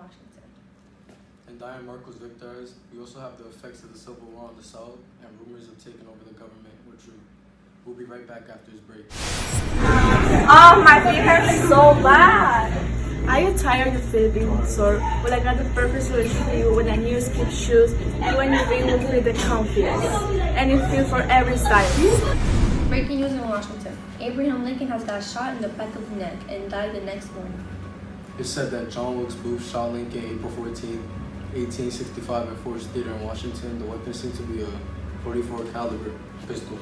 Washington. In Diane Marcos Victor's, we also have the effects of the Civil War on the South and rumors of taking over the government were true. We'll be right back after this break. Oh, my feet hurt so bad. Are you tired of feeling sore? Well, I got the perfect solution for you with a new skip shoes and when you feel will feel the confidence and you feel for every size. Breaking news in Washington. Abraham Lincoln has got shot in the back of the neck and died the next morning. It's said that John Wilkes Booth shot Lincoln April 14, 1865 at Ford's Theater in Washington. The weapon seemed to be a .44 caliber pistol.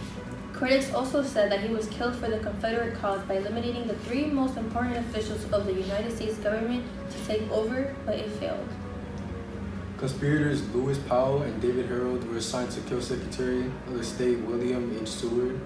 Critics also said that he was killed for the Confederate cause by eliminating the three most important officials of the United States government to take over, but it failed. Conspirators Lewis Powell and David Harold were assigned to kill Secretary of the State William H. Seward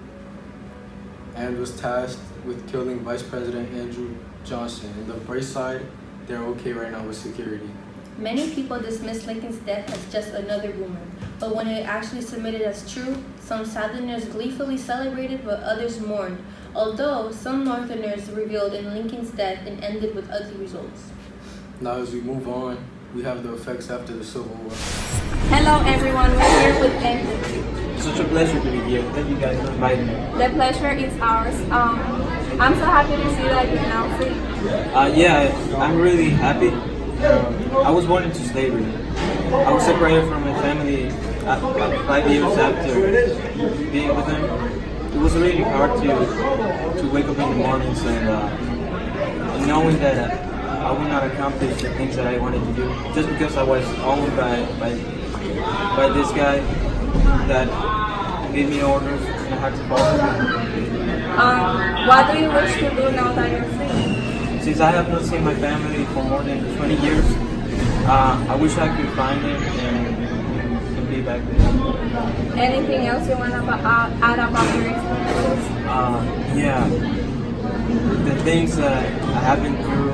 and was tasked with killing Vice President Andrew Johnson. In the bright side, they're okay right now with security. Many people dismissed Lincoln's death as just another rumor, but when it actually submitted as true, some Southerners gleefully celebrated while others mourned, although some Northerners revealed in Lincoln's death and ended with ugly results. Now as we move on, we have the effects after the Civil War. Hello everyone, we're here with Andrew. It's such a pleasure to be here. Thank you guys for inviting me. The pleasure is ours. I'm so happy to see that you're now free. Yeah, I'm really happy. I was born into slavery. I was separated from my family about 5 years after being with them. It was really hard to wake up in the mornings and knowing that I would not accomplish the things that I wanted to do just because I was owned by this guy that gave me orders and I had to follow them. What do you wish to do now that you're free? Since I have not seen my family for more than 20 years, I wish I could find them and be back there. Anything else you want to add about your experiences? Yeah, the things that I have been through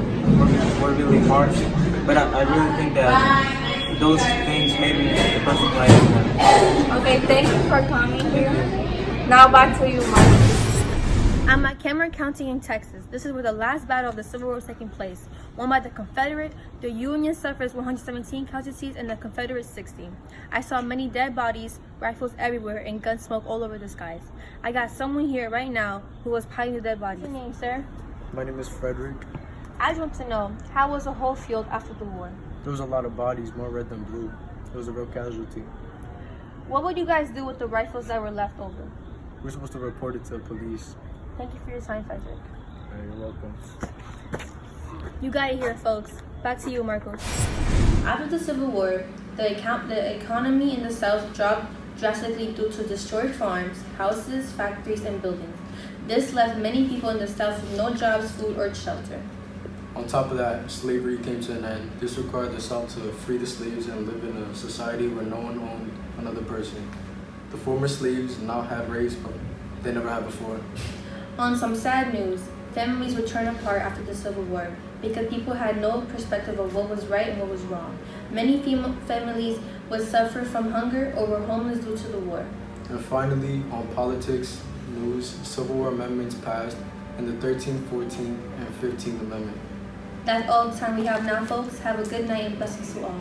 were really harsh, but I really think that those things made me the person I am. Okay, thank you for coming here. Now back to you, Mark. I'm at Cameron County in Texas. This is where the last battle of the Civil War was taking place. Won by the Confederate, the Union suffers 117 casualties and the Confederates 60. I saw many dead bodies, rifles everywhere, and gun smoke all over the skies. I got someone here right now who was piling the dead bodies. What's your name, sir? My name is Frederick. I just want to know, how was the whole field after the war? There was a lot of bodies, more red than blue. It was a real casualty. What would you guys do with the rifles that were left over? We're supposed to report it to the police. Thank you for your time, Frederick. You're welcome. You got it here, folks. Back to you, Marcos. After the Civil War, the economy in the South dropped drastically due to destroyed farms, houses, factories, and buildings. This left many people in the South with no jobs, food, or shelter. On top of that, slavery came to an end. This required the South to free the slaves and live in a society where no one owned another person. The former slaves now had rights, but they never had before. On some sad news, families would turn apart after the Civil War because people had no perspective of what was right and what was wrong. Many families would suffer from hunger or were homeless due to the war. And finally, on politics news, Civil War amendments passed and the 13th, 14th, and 15th Amendment. That's all the time we have now, folks. Have a good night and blessings to all.